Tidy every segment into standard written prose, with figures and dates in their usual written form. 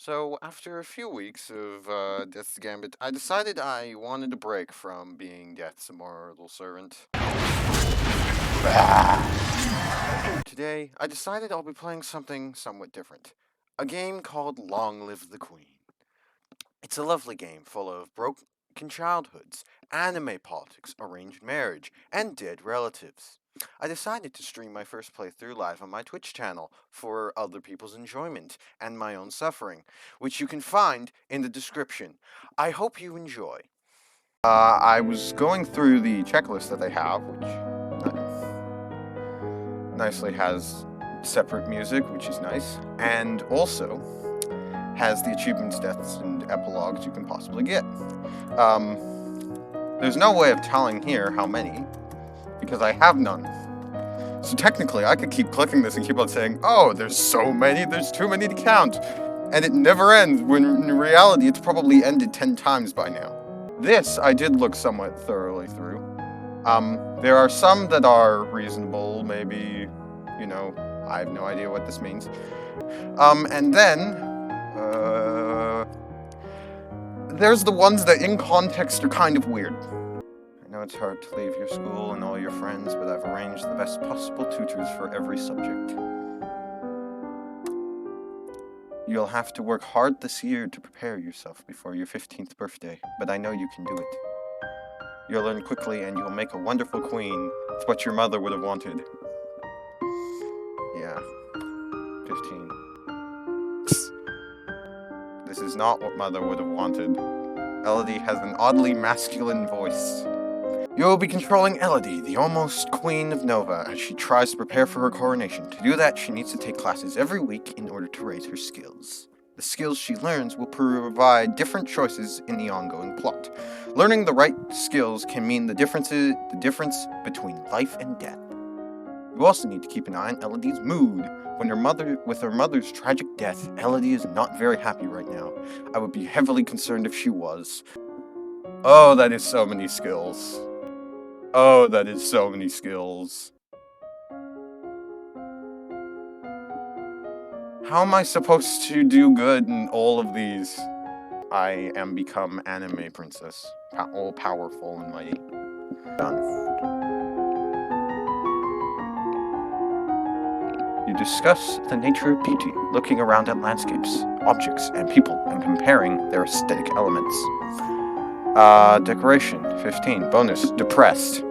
So, after a few weeks of Death's Gambit, I decided I wanted a break from being Death's immortal servant. Today, I decided I'll be playing something somewhat different. A game called Long Live the Queen. It's a lovely game full of broken childhoods, anime politics, arranged marriage, and dead relatives. I decided to stream my first playthrough live on my Twitch channel for other people's enjoyment and my own suffering, which you can find in the description. I hope you enjoy. I was going through the checklist that they have, which nicely has separate music, which is nice, and also has the achievements, deaths, and epilogues you can possibly get. There's no way of telling here how many, because I have none. So technically, I could keep clicking this and keep on saying, oh, there's so many, there's too many to count, and it never ends, when in reality it's probably ended 10 times by now. This I did look somewhat thoroughly through. There are some that are reasonable, maybe, I have no idea what this means. And then, there's the ones that in context are kind of weird. I know it's hard to leave your school and all your friends, but I've arranged the best possible tutors for every subject. You'll have to work hard this year to prepare yourself before your 15th birthday, but I know you can do it. You'll learn quickly and you'll make a wonderful queen. It's what your mother would have wanted. Yeah. 15. This is not what mother would have wanted. Elodie has an oddly masculine voice. You will be controlling Elodie, the almost queen of Nova, as she tries to prepare for her coronation. To do that, she needs to take classes every week in order to raise her skills. The skills she learns will provide different choices in the ongoing plot. Learning the right skills can mean the difference between life and death. You also need to keep an eye on Elodie's mood. With her mother's tragic death, Elodie is not very happy right now. I would be heavily concerned if she was. Oh, that is so many skills. Oh, that is so many skills. How am I supposed to do good in all of these? I am become anime princess. All powerful and mighty. Done. You discuss the nature of beauty, looking around at landscapes, objects, and people, and comparing their aesthetic elements. Decoration, 15. Bonus, depressed.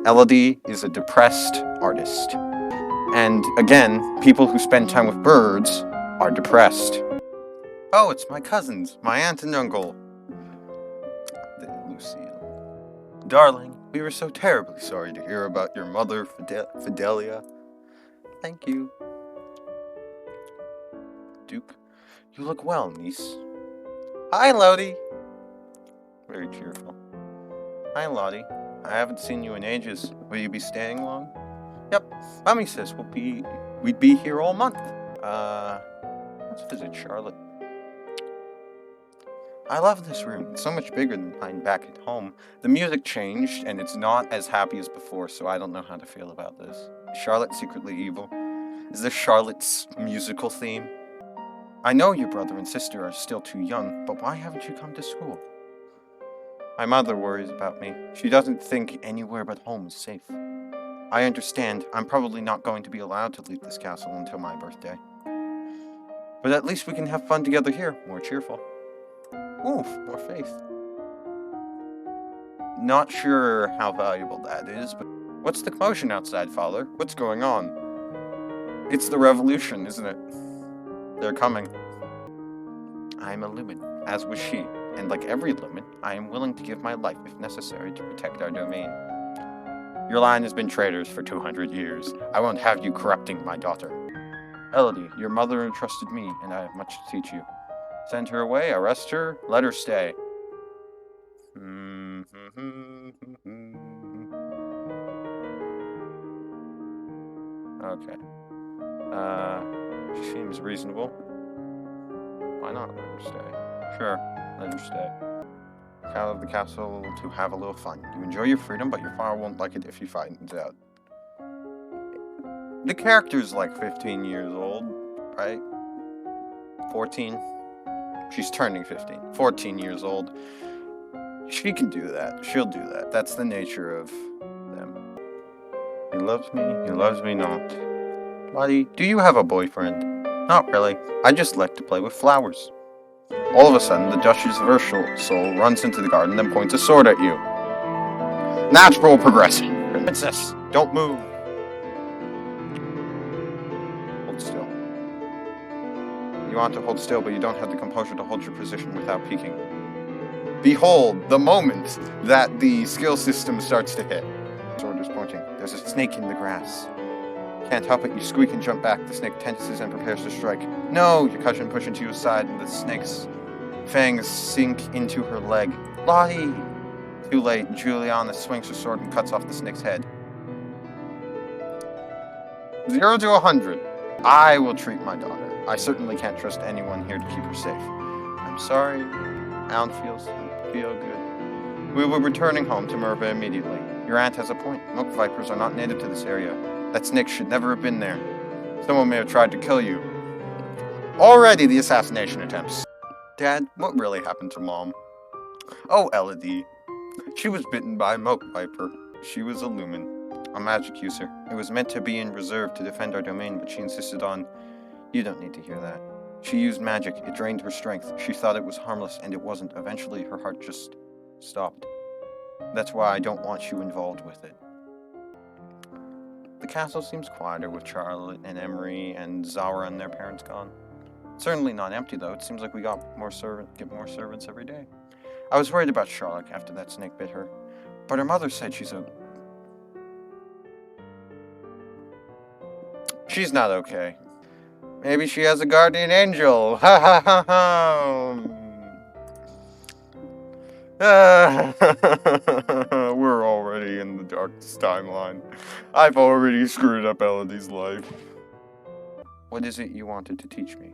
Elodie is a depressed artist. And again, people who spend time with birds are depressed. Oh, it's my cousins, my aunt and uncle. Lucille. Darling, we were so terribly sorry to hear about your mother, Fidelia. Thank you. Duke, you look well, niece. Hi, Lottie. Very cheerful. Hi, Lottie. I haven't seen you in ages. Will you be staying long? Yep. Mommy says we'd be here all month. Let's visit Charlotte. I love this room. It's so much bigger than mine back at home. The music changed, and it's not as happy as before, so I don't know how to feel about this. Is Charlotte secretly evil? Is this Charlotte's musical theme? I know your brother and sister are still too young, but why haven't you come to school? My mother worries about me. She doesn't think anywhere but home is safe. I understand. I'm probably not going to be allowed to leave this castle until my birthday. But at least we can have fun together here. More cheerful. Oof, more faith. Not sure how valuable that is, but what's the commotion outside, Father? What's going on? It's the revolution, isn't it? They're coming. I'm a lumen, as was she, and like every lumen, I am willing to give my life if necessary to protect our domain. Your line has been traitors for 200 years. I won't have you corrupting my daughter. Elodie, your mother entrusted me, and I have much to teach you. Send her away, arrest her, let her stay. Okay. She seems reasonable. Why not let her stay? Sure, let her stay. Out of the castle to have a little fun. You enjoy your freedom, but your father won't like it if he finds out. The character's like 15 years old, right? 14? She's turning 15. 14 years old. She can do that. She'll do that. That's the nature of them. He loves me not. Lottie, do you have a boyfriend? Not really. I just like to play with flowers. All of a sudden, the Duchess of Soul runs into the garden and points a sword at you. Natural progression. Princess, don't move. Hold still. You want to hold still, but you don't have the composure to hold your position without peeking. Behold, the moment that the skill system starts to hit. The sword is pointing. There's a snake in the grass. Can't help it, you squeak and jump back. The snake tenses and prepares to strike. No! Your cousin pushes into your side, and the snake's fangs sink into her leg. Lottie! Too late, Juliana swings her sword and cuts off the snake's head. 0 to 100. I will treat my daughter. I certainly can't trust anyone here to keep her safe. I'm sorry. Alan feel good. We will be returning home to Merva immediately. Your aunt has a point. Milk vipers are not native to this area. That snake should never have been there. Someone may have tried to kill you. Already the assassination attempts. Dad, what really happened to Mom? Oh, Elodie. She was bitten by a milk viper. She was a lumen, a magic user. It was meant to be in reserve to defend our domain, but she insisted on... You don't need to hear that. She used magic. It drained her strength. She thought it was harmless, and it wasn't. Eventually, her heart just stopped. That's why I don't want you involved with it. The castle seems quieter with Charlotte and Emery and Zara and their parents gone. Certainly not empty, though. It seems like we get more servants every day. I was worried about Charlotte after that snake bit her, but her mother said she's not okay. Maybe she has a guardian angel. Ha ha ha ha. We're already in the darkest timeline. I've already screwed up Elodie's life. What is it you wanted to teach me?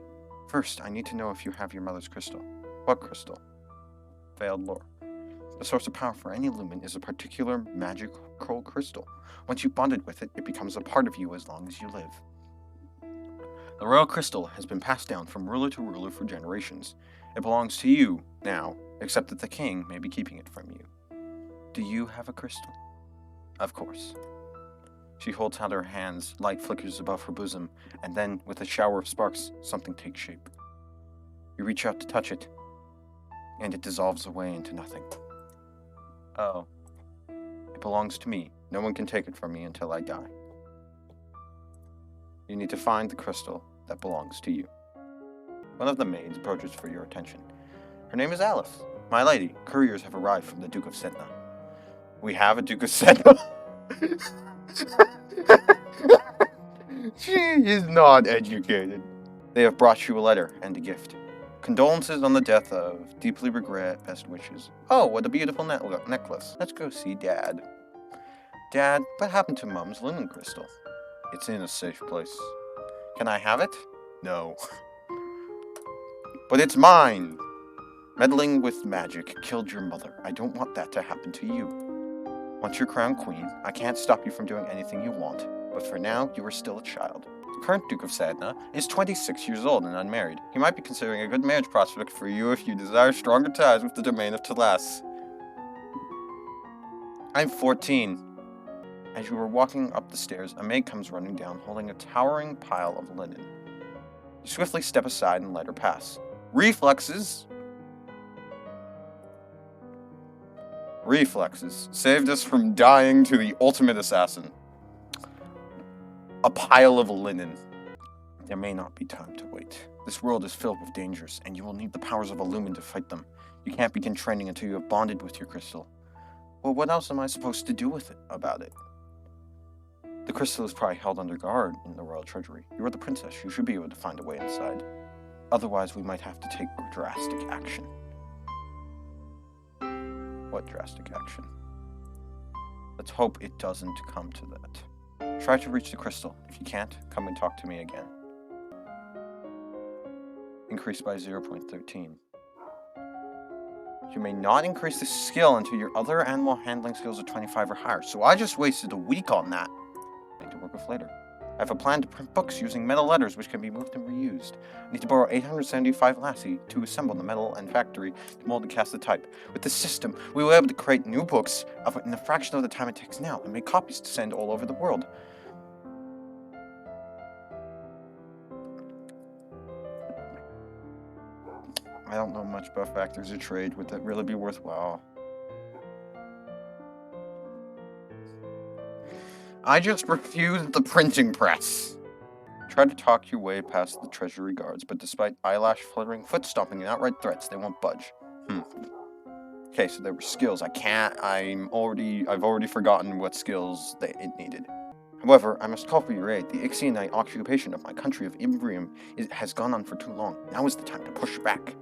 First, I need to know if you have your mother's crystal. What crystal? Veiled lore. The source of power for any lumen is a particular magical crystal. Once you've bonded with it, it becomes a part of you as long as you live. The royal crystal has been passed down from ruler to ruler for generations. It belongs to you now, except that the king may be keeping it from you. Do you have a crystal? Of course. She holds out her hands, light flickers above her bosom, and then, with a shower of sparks, something takes shape. You reach out to touch it, and it dissolves away into nothing. Oh. It belongs to me. No one can take it from me until I die. You need to find the crystal that belongs to you. One of the maids approaches for your attention. Her name is Alice. My lady, couriers have arrived from the Duke of Setna. We have a Duke of Setna? She is not educated. They have brought you a letter and a gift. Condolences on the death of, deeply regret, best wishes. Oh, what a beautiful necklace. Let's go see Dad. Dad, what happened to Mom's lumen crystal? It's in a safe place. Can I have it? No. But it's mine! Meddling with magic killed your mother. I don't want that to happen to you. Once you're crowned queen, I can't stop you from doing anything you want. But for now, you are still a child. The current Duke of Sadna is 26 years old and unmarried. He might be considering a good marriage prospect for you if you desire stronger ties with the domain of Talas. I'm 14. As you are walking up the stairs, a maid comes running down, holding a towering pile of linen. You swiftly step aside and let her pass. Reflexes saved us from dying to the ultimate assassin. A pile of linen. There may not be time to wait. This world is filled with dangers, and you will need the powers of a lumen to fight them. You can't begin training until you have bonded with your crystal. Well, what else am I supposed to do about it? The crystal is probably held under guard in the royal treasury. You are the princess. You should be able to find a way inside. Otherwise, we might have to take drastic action. What drastic action? Let's hope it doesn't come to that. Try to reach the crystal. If you can't, come and talk to me again. Increased by 0.13. You may not increase this skill until your other animal handling skills are 25 or higher. So I just wasted a week on that. I need to work with later. I have a plan to print books using metal letters which can be moved and reused. I need to borrow 875 lassie to assemble the metal and factory to mold and cast the type. With this system, we will be able to create new books in a fraction of the time it takes now and make copies to send all over the world. I don't know much about factories or trade. Would that really be worthwhile? I just refused the printing press. Try to talk your way past the treasury guards, but despite eyelash fluttering, foot stomping, and outright threats, they won't budge. Okay, so there were skills. I've already forgotten what skills it needed. However, I must call for your aid. The Ixionite occupation of my country of Imbrium has gone on for too long. Now is the time to push back.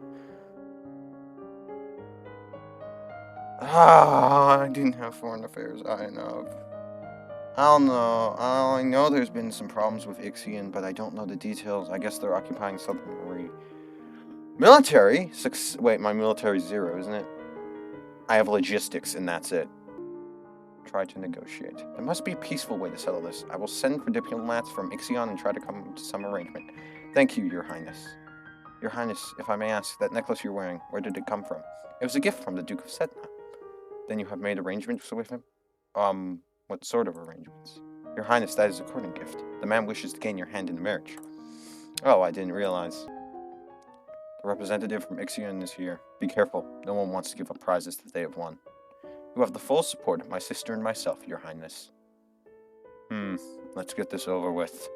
I didn't have foreign affairs high enough. I don't know. I know there's been some problems with Ixion, but I don't know the details. I guess they're occupying Southern Marie. Military? Wait, my military's 0, isn't it? I have logistics, and that's it. Try to negotiate. There must be a peaceful way to settle this. I will send for diplomats from Ixion and try to come to some arrangement. Thank you, Your Highness. Your Highness, if I may ask, that necklace you're wearing, where did it come from? It was a gift from the Duke of Setna. Then you have made arrangements with him? What sort of arrangements? Your Highness, that is a courting gift. The man wishes to gain your hand in marriage. Oh, I didn't realize. The representative from Ixion is here. Be careful. No one wants to give up prizes that they have won. You have the full support of my sister and myself, Your Highness. Let's get this over with.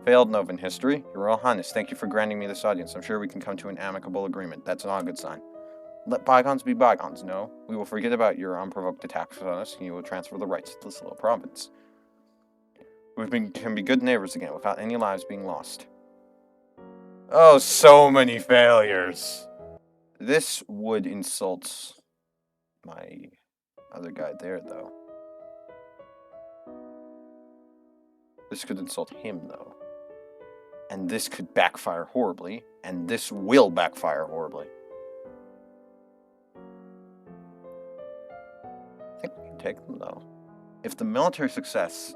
Failed Nova in history. Your Royal Highness, thank you for granting me this audience. I'm sure we can come to an amicable agreement. That's not a good sign. Let bygones be bygones, no? We will forget about your unprovoked attacks on us, and you will transfer the rights to this little province. Can be good neighbors again, without any lives being lost. Oh, so many failures! This would insult my other guy there, though. This could insult him, though. And this could backfire horribly, and this will backfire horribly. I think we can take them, though. If the military success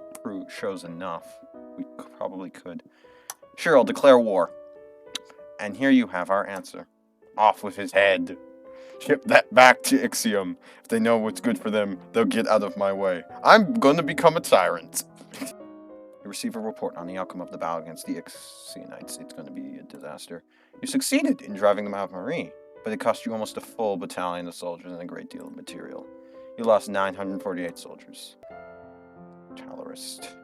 shows enough, we probably could. Sure, I'll declare war. And here you have our answer. Off with his head. Ship that back to Ixium. If they know what's good for them, they'll get out of my way. I'm gonna become a tyrant. You receive a report on the outcome of the battle against the Ixionites. It's gonna be a disaster. You succeeded in driving them out of Marie, but it cost you almost a full battalion of soldiers and a great deal of material. You lost 948 soldiers. Talarist.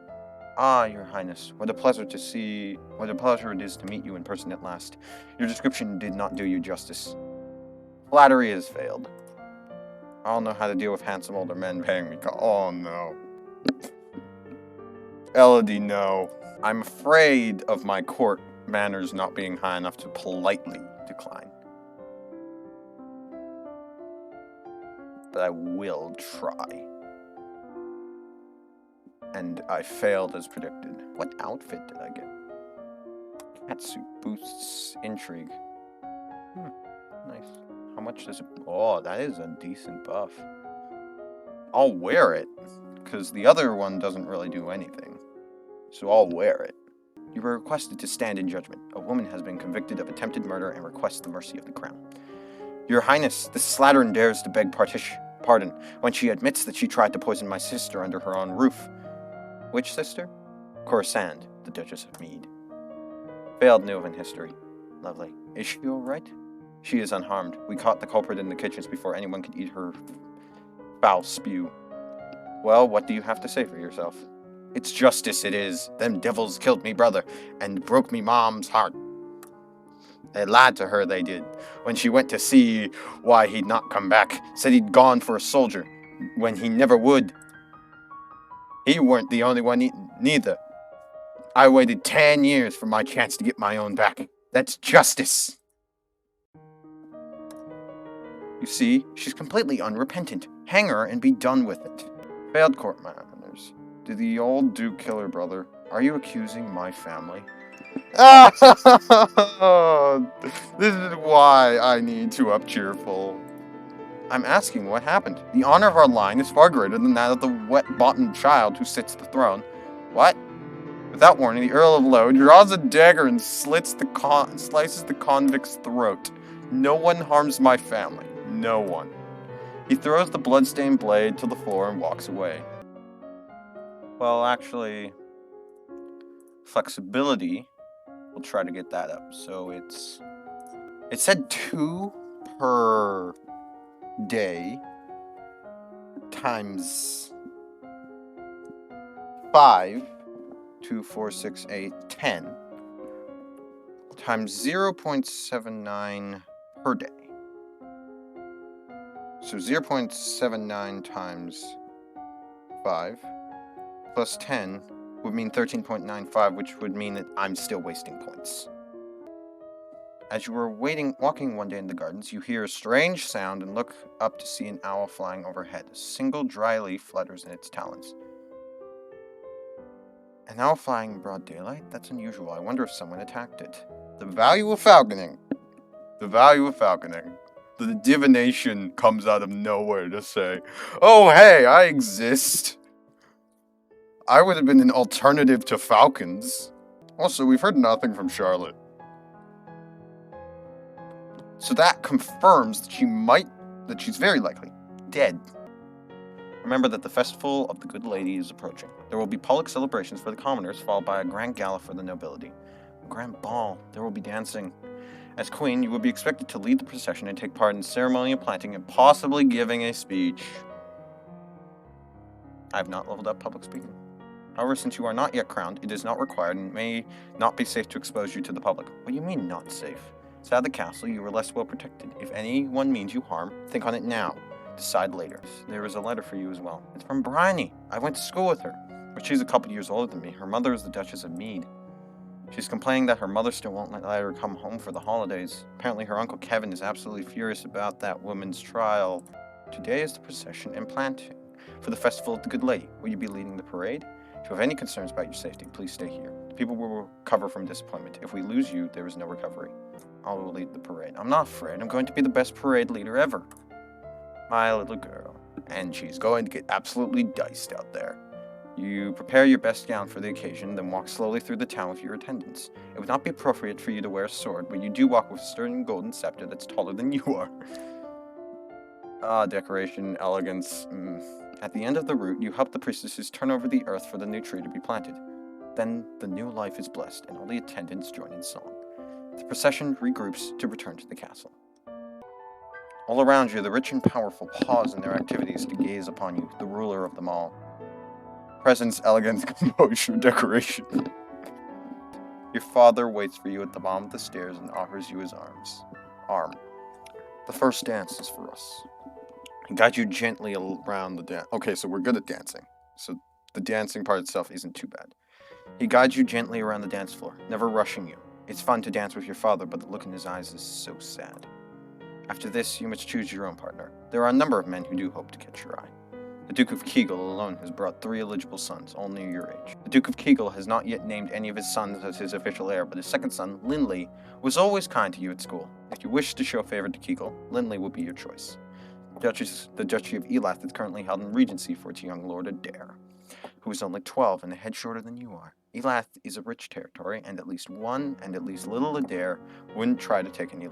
Ah, Your Highness, what a pleasure it is to meet you in person at last. Your description did not do you justice. Flattery has failed. I don't know how to deal with handsome older men paying me. Oh no. Elodie, no. I'm afraid of my court manners not being high enough to politely decline. But I will try. And I failed as predicted. What outfit did I get? Catsuit boosts intrigue. Nice. How much does it... Oh, that is a decent buff. I'll wear it, because the other one doesn't really do anything. So I'll wear it. You were requested to stand in judgment. A woman has been convicted of attempted murder and requests the mercy of the crown. Your Highness, the slattern dares to beg pardon when she admits that she tried to poison my sister under her own roof. Which sister? Corsand, the Duchess of Mead. Failed Novan history. Lovely. Is she alright? She is unharmed. We caught the culprit in the kitchens before anyone could eat her foul spew. Well, what do you have to say for yourself? It's justice, it is. Them devils killed me brother, and broke me mom's heart. They lied to her, they did. When she went to see why he'd not come back, said he'd gone for a soldier, when he never would. He weren't the only one neither. I waited 10 years for my chance to get my own back. That's justice. You see, she's completely unrepentant. Hang her and be done with it. Failed court manners. Did the old Duke kill her brother? Are you accusing my family? This is why I need to up cheerful. I'm asking what happened. The honor of our line is far greater than that of the wet-bottomed child who sits the throne. What? Without warning, the Earl of Lowe draws a dagger and slices the convict's throat. No one harms my family. No one. He throws the bloodstained blade to the floor and walks away. Well, actually, flexibility, we'll try to get that up. So it said 2 per day times 5, 2, 4, 6, 8, 10 times 0.79 per day. So 0.79 times 5 plus 10 would mean 13.95, which would mean that I'm still wasting points. As you were walking one day in the gardens, you hear a strange sound and look up to see an owl flying overhead. A single dry leaf flutters in its talons. An owl flying in broad daylight? That's unusual. I wonder if someone attacked it. The value of falconing. The value of falconing. The divination comes out of nowhere to say, oh, hey, I exist. I would have been an alternative to falcons. Also, we've heard nothing from Charlotte. So that confirms that she's very likely dead. Remember that the festival of the good lady is approaching. There will be public celebrations for the commoners, followed by a grand gala for the nobility. A grand ball. There will be dancing. As queen, you will be expected to lead the procession and take part in the ceremony of planting and possibly giving a speech. I have not leveled up public speaking. However, since you are not yet crowned, it is not required and may not be safe to expose you to the public. What do you mean, not safe? Inside the castle, you are less well protected. If anyone means you harm, think on it now. Decide later. There is a letter for you as well. It's from Bryony. I went to school with her, but she's a couple years older than me. Her mother is the Duchess of Mead. She's complaining that her mother still won't let her come home for the holidays. Apparently her Uncle Kevin is absolutely furious about that woman's trial. Today is the procession and planting for the Festival of the Good Lady. Will you be leading the parade? If you have any concerns about your safety, please stay here. The people will recover from disappointment. If we lose you, there is no recovery. I will lead the parade. I'm not afraid. I'm going to be the best parade leader ever. My little girl. And she's going to get absolutely diced out there. You prepare your best gown for the occasion, then walk slowly through the town with your attendants. It would not be appropriate for you to wear a sword, but you do walk with a sturdy golden scepter that's taller than you are. Decoration, elegance. At the end of the route, you help the priestesses turn over the earth for the new tree to be planted. Then the new life is blessed, and all the attendants join in song. The procession regroups to return to the castle. All around you, the rich and powerful pause in their activities to gaze upon you, the ruler of them all. Presence, elegance, composure, decoration. Your father waits for you at the bottom of the stairs and offers you his arm. The first dance is for us. He guides you gently around the dance. Okay, so we're good at dancing. So the dancing part itself isn't too bad. He guides you gently around the dance floor, never rushing you. It's fun to dance with your father, but the look in his eyes is so sad. After this, you must choose your own partner. There are a number of men who do hope to catch your eye. The Duke of Kegel alone has brought 3 eligible sons, all near your age. The Duke of Kegel has not yet named any of his sons as his official heir, but his second son, Lindley, was always kind to you at school. If you wish to show favor to Kegel, Lindley will be your choice. The Duchy of Elath is currently held in regency for its young lord Adair, who is only 12 and a head shorter than you are. Elath is a rich territory, and at least little Adair wouldn't try to take any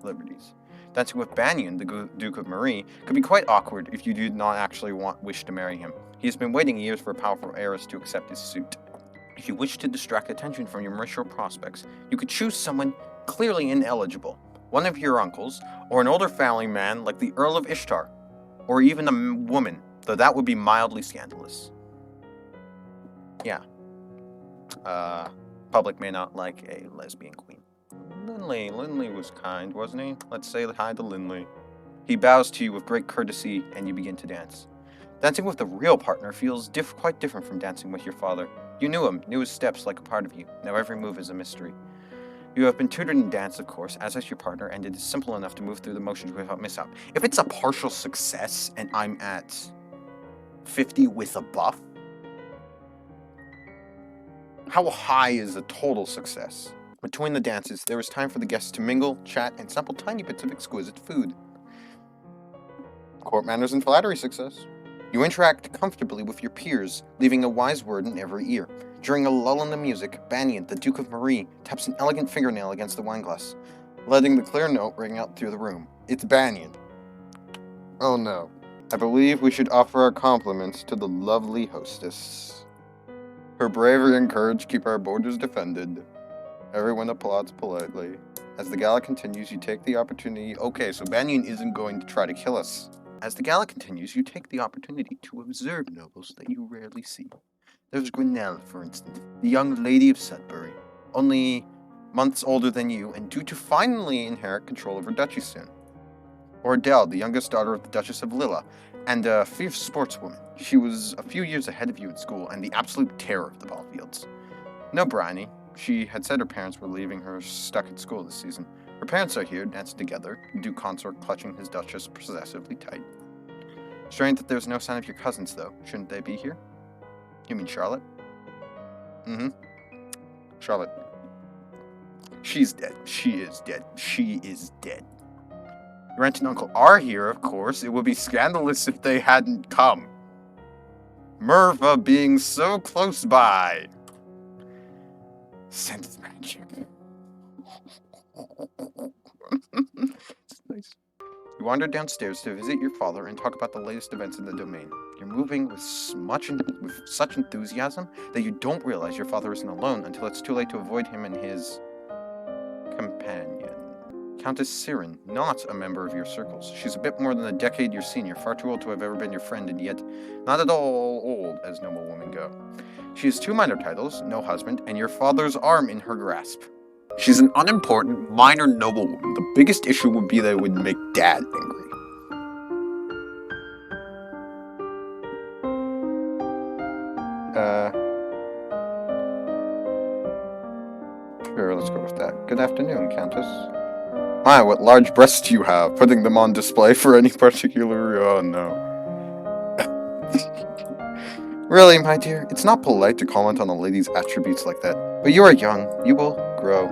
liberties. Dancing with Banyan, the Duke of Marie, could be quite awkward if you did not actually wish to marry him. He has been waiting years for a powerful heiress to accept his suit. If you wish to distract attention from your marital prospects, you could choose someone clearly ineligible, one of your uncles, or an older family man like the Earl of Ishtar, or even a woman, though that would be mildly scandalous. Yeah. Public may not like a lesbian queen. Lindley was kind, wasn't he? Let's say hi to Lindley. He bows to you with great courtesy, and you begin to dance. Dancing with the real partner feels quite different from dancing with your father. You knew him, knew his steps like a part of you. Now every move is a mystery. You have been tutored in dance, of course, as is your partner, and it is simple enough to move through the motions without mishap. If it's a partial success, and I'm at 50 with a buff, how high is a total success? Between the dances, there is time for the guests to mingle, chat, and sample tiny bits of exquisite food. Court manners and flattery success. You interact comfortably with your peers, leaving a wise word in every ear. During a lull in the music, Banyan, the Duke of Marie, taps an elegant fingernail against the wineglass, letting the clear note ring out through the room. It's Banyan. Oh no. I believe we should offer our compliments to the lovely hostess. Her bravery and courage keep our borders defended. Everyone applauds politely. As the gala continues, you take the opportunity... Okay, so Banyan isn't going to try to kill us. As the gala continues, you take the opportunity to observe nobles that you rarely see. There's Grinnell, for instance, the young lady of Sudbury, only months older than you and due to finally inherit control of her duchy soon. Or Adele, the youngest daughter of the Duchess of Lilla, and a fierce sportswoman. She was a few years ahead of you at school and the absolute terror of the ball fields. No Bryony. She had said her parents were leaving her stuck at school this season. Her parents are here, dancing together, Duke Consort clutching his Duchess possessively tight. Strange that there's no sign of your cousins, though. Shouldn't they be here? You mean Charlotte? Mm-hmm. Charlotte. She's dead. She is dead. She is dead. Your aunt and uncle are here, of course. It would be scandalous if they hadn't come. Merva being so close by. Sense magic. It's nice. You wander downstairs to visit your father and talk about the latest events in the domain. You're moving with such enthusiasm that you don't realize your father isn't alone until it's too late to avoid him and his companion. Countess Siren, not a member of your circles. She's a bit more than a decade your senior, far too old to have ever been your friend, and yet not at all old as noble women go. She has 2 minor titles, no husband, and your father's arm in her grasp. She's an unimportant, minor noblewoman. The biggest issue would be that it would make Dad angry. Sure, let's go with that. Good afternoon, Countess. My, what large breasts you have, putting them on display for any particular... Oh, no. Really, my dear, it's not polite to comment on a lady's attributes like that. But you are young. You will grow.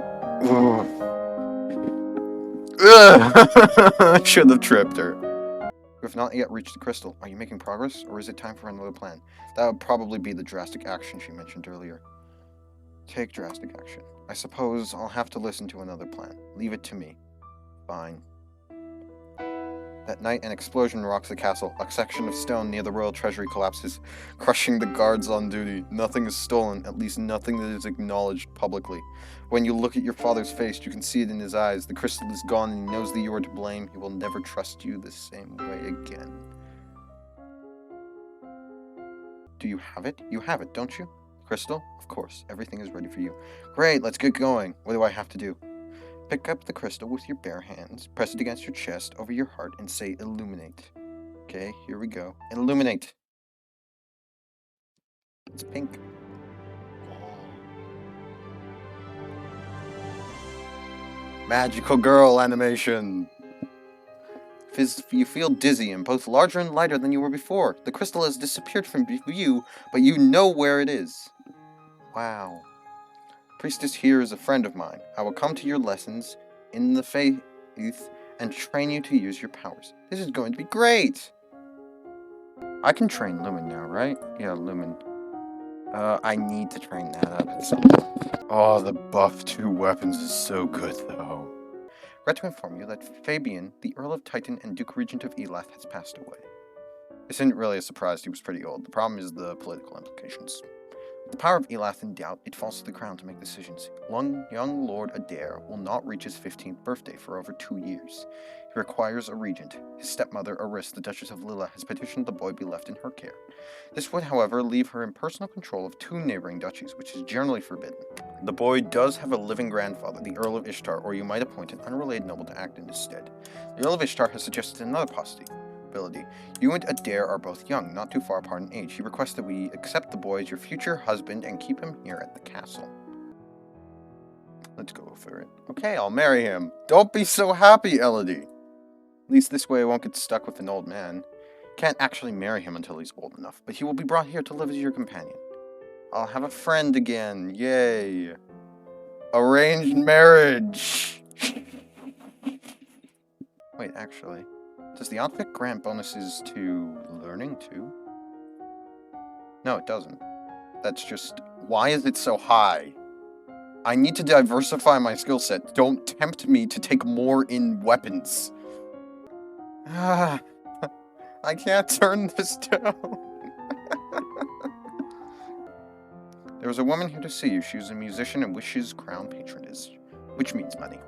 I should have tripped her. You have not yet reached the crystal. Are you making progress, or is it time for another plan? That would probably be the drastic action she mentioned earlier. Take drastic action. I suppose I'll have to listen to another plan. Leave it to me. Fine. That night, an explosion rocks the castle. A section of stone near the royal treasury collapses, crushing the guards on duty. Nothing is stolen, at least nothing that is acknowledged publicly. When you look at your father's face, you can see it in his eyes. The crystal is gone and he knows that you are to blame. He will never trust you the same way again. Do you have it? You have it, don't you? Crystal? Of course. Everything is ready for you. Great, let's get going. What do I have to do? Pick up the crystal with your bare hands, press it against your chest, over your heart, and say illuminate. Okay, here we go. Illuminate. It's pink. Magical girl animation. You feel dizzy and both larger and lighter than you were before. The crystal has disappeared from view, but you know where it is. Wow. Priestess here is a friend of mine. I will come to your lessons in the faith and train you to use your powers. This is going to be great! I can train Lumen now, right? Yeah, Lumen. I need to train that up. Oh, the buff 2 weapons is so good, though. Regret to inform you that Fabian, the Earl of Titan and Duke Regent of Elath, has passed away. This isn't really a surprise, he was pretty old. The problem is the political implications. With the power of Elath in doubt, it falls to the crown to make decisions. Young Lord Adair will not reach his 15th birthday for over 2 years. He requires a regent. His stepmother, Aris, the Duchess of Lilla, has petitioned the boy be left in her care. This would, however, leave her in personal control of 2 neighboring duchies, which is generally forbidden. The boy does have a living grandfather, the Earl of Ishtar, or you might appoint an unrelated noble to act in his stead. The Earl of Ishtar has suggested another possibility. You and Adair are both young, not too far apart in age. He requests that we accept the boy as your future husband and keep him here at the castle. Let's go for it. Okay, I'll marry him. Don't be so happy, Elodie. At least this way I won't get stuck with an old man. Can't actually marry him until he's old enough, but he will be brought here to live as your companion. I'll have a friend again. Yay. Arranged marriage. Wait, actually... Does the outfit grant bonuses to learning, too? No, it doesn't. That's just Why is it so high? I need to diversify my skill set. Don't tempt me to take more in weapons. I can't turn this down. There is a woman here to see you. She is a musician and wishes crown patronage, which means money.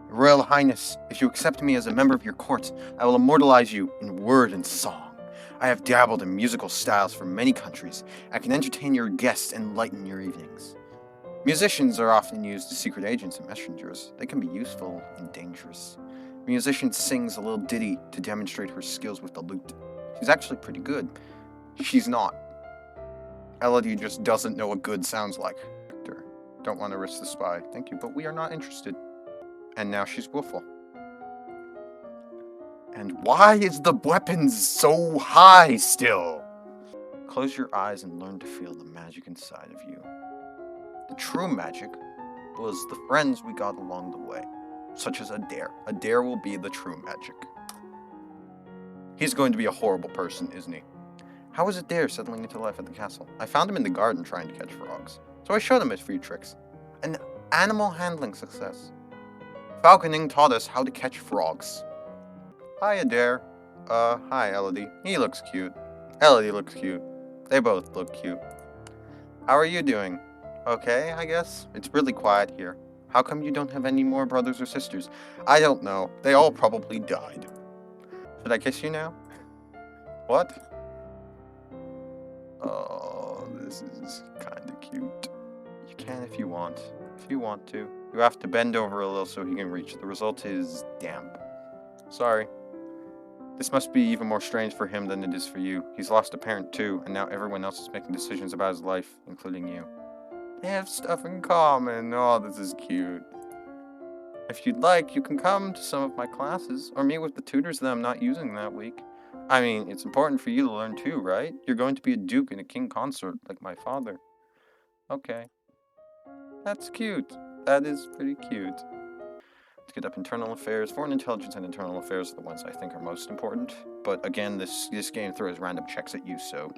Royal Highness, if you accept me as a member of your court, I will immortalize you in word and song. I have dabbled in musical styles from many countries. I can entertain your guests and lighten your evenings. Musicians are often used as secret agents and messengers. They can be useful and dangerous. A musician sings a little ditty to demonstrate her skills with the lute. She's actually pretty good. She's not. Elodie just doesn't know what good sounds like. Don't want to risk the spy. Thank you, but we are not interested. And now she's willful. And why is the weapon so high still? Close your eyes and learn to feel the magic inside of you. The true magic was the friends we got along the way, such as Adair. Adair will be the true magic. He's going to be a horrible person, isn't he? How is Adair settling into life at the castle? I found him in the garden trying to catch frogs, so I showed him his few tricks. An animal handling success. Falconing taught us how to catch frogs. Hi, Adair. Hi, Elodie. He looks cute. Elodie looks cute. They both look cute. How are you doing? Okay, I guess. It's really quiet here. How come you don't have any more brothers or sisters? I don't know. They all probably died. Should I kiss you now? What? Oh, this is kind of cute. You can if you want. If you want to. You have to bend over a little so he can reach. The result is damp. Sorry. This must be even more strange for him than it is for you. He's lost a parent too, and now everyone else is making decisions about his life, including you. They have stuff in common. Oh, this is cute. If you'd like, you can come to some of my classes, or meet with the tutors that I'm not using that week. I mean, it's important for you to learn too, right? You're going to be a duke and a king consort, like my father. Okay. That's cute. That is pretty cute. To get up internal affairs, foreign intelligence and internal affairs are the ones I think are most important. But again, this game throws random checks at you, so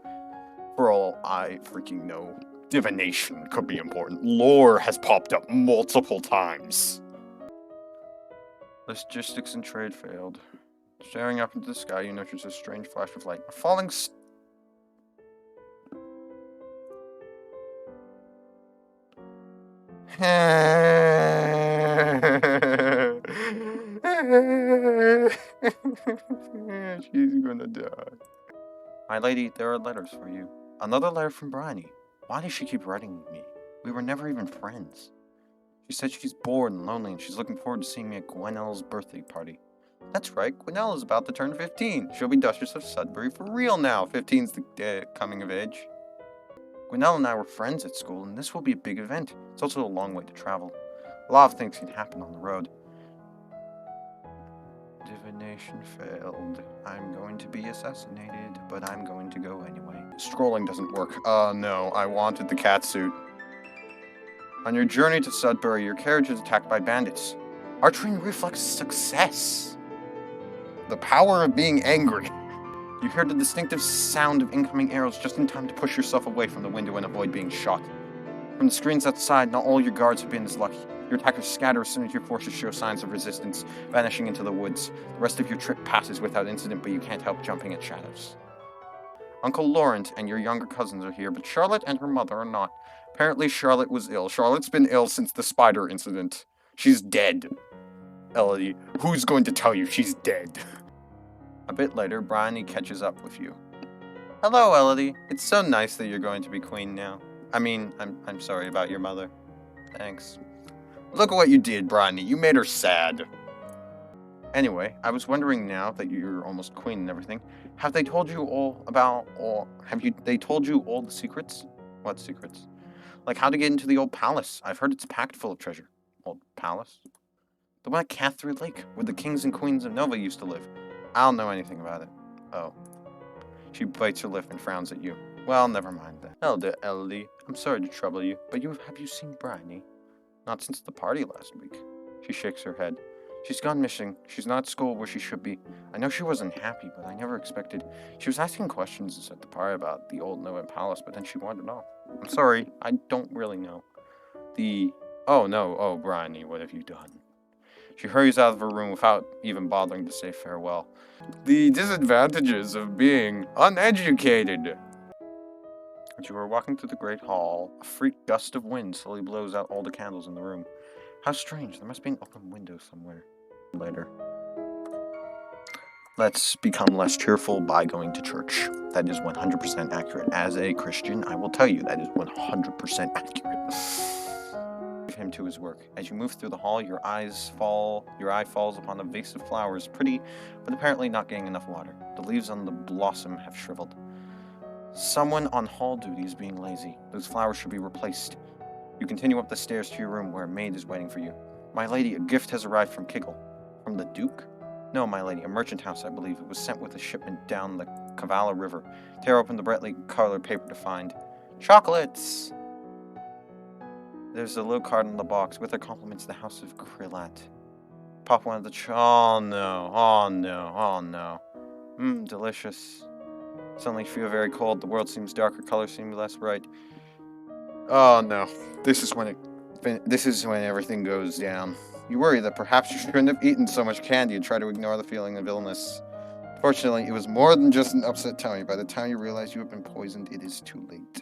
for all I freaking know, divination could be important. Lore has popped up multiple times. Logistics and trade failed. Staring up into the sky, you notice a strange flash of light. A falling She's gonna die. My lady, there are letters for you. Another letter from Bryony. Why does she keep writing me? We were never even friends. She said she's bored and lonely and she's looking forward to seeing me at Gwenelle's birthday party. That's right, Gwenelle is about to turn 15. She'll be Duchess of Sudbury for real now. 15's the coming of age. Gwenelle and I were friends at school, and this will be a big event. It's also a long way to travel. A lot of things can happen on the road. Divination failed. I'm going to be assassinated, but I'm going to go anyway. Scrolling doesn't work. No, I wanted the catsuit. On your journey to Sudbury, your carriage is attacked by bandits. Archery reflex success. The power of being angry. You heard the distinctive sound of incoming arrows just in time to push yourself away from the window and avoid being shot. From the screens outside, not all your guards have been as lucky. Your attackers scatter as soon as your forces show signs of resistance, vanishing into the woods. The rest of your trip passes without incident, but you can't help jumping at shadows. Uncle Laurent and your younger cousins are here, but Charlotte and her mother are not. Apparently Charlotte was ill. Charlotte's been ill since the spider incident. She's dead. Elodie, who's going to tell you she's dead? A bit later, Bryony catches up with you. Hello, Elodie. It's so nice that you're going to be queen now. I mean, I'm sorry about your mother. Thanks. Look at what you did, Bryony. You made her sad. Anyway, I was wondering now that you're almost queen and everything, have they told you they told you all the secrets? What secrets? Like how to get into the old palace. I've heard it's packed full of treasure. Old palace? The one at Catherine Lake, where the kings and queens of Nova used to live. I don't know anything about it. Oh. She bites her lip and frowns at you. Well, never mind then. Elodie, I'm sorry to trouble you, but have you seen Bryony? Not since the party last week. She shakes her head. She's gone missing. She's not at school where she should be. I know she wasn't happy, but I never expected. She was asking questions at the party about the old Nova Palace, but then she wandered off. I'm sorry, I don't really know. Oh no, oh Bryony, what have you done? She hurries out of her room without even bothering to say farewell. The disadvantages of being uneducated. As you are walking through the great hall, a freak gust of wind slowly blows out all the candles in the room. How strange, there must be an open window somewhere. Later. Let's become less cheerful by going to church. That is 100% accurate. As a Christian, I will tell you that is 100% accurate. Leave him to his work. As you move through the hall, your eye falls upon a vase of flowers, pretty, but apparently not getting enough water. The leaves on the blossom have shriveled. Someone on hall duty is being lazy. Those flowers should be replaced. You continue up the stairs to your room where a maid is waiting for you. My lady, a gift has arrived from Kiggle. From the Duke? No, my lady, a merchant house, I believe. It was sent with a shipment down the Kavala River. Tear open the brightly colored paper to find chocolates! There's a little card in the box with her compliments to the House of Krillat. Pop one of the oh no, oh no, oh no. Delicious. Suddenly feel very cold. The world seems darker, colors seem less bright. Oh no, this is when everything goes down. You worry that perhaps you shouldn't have eaten so much candy and try to ignore the feeling of illness. Fortunately, it was more than just an upset tummy. By the time you realize you have been poisoned, it is too late.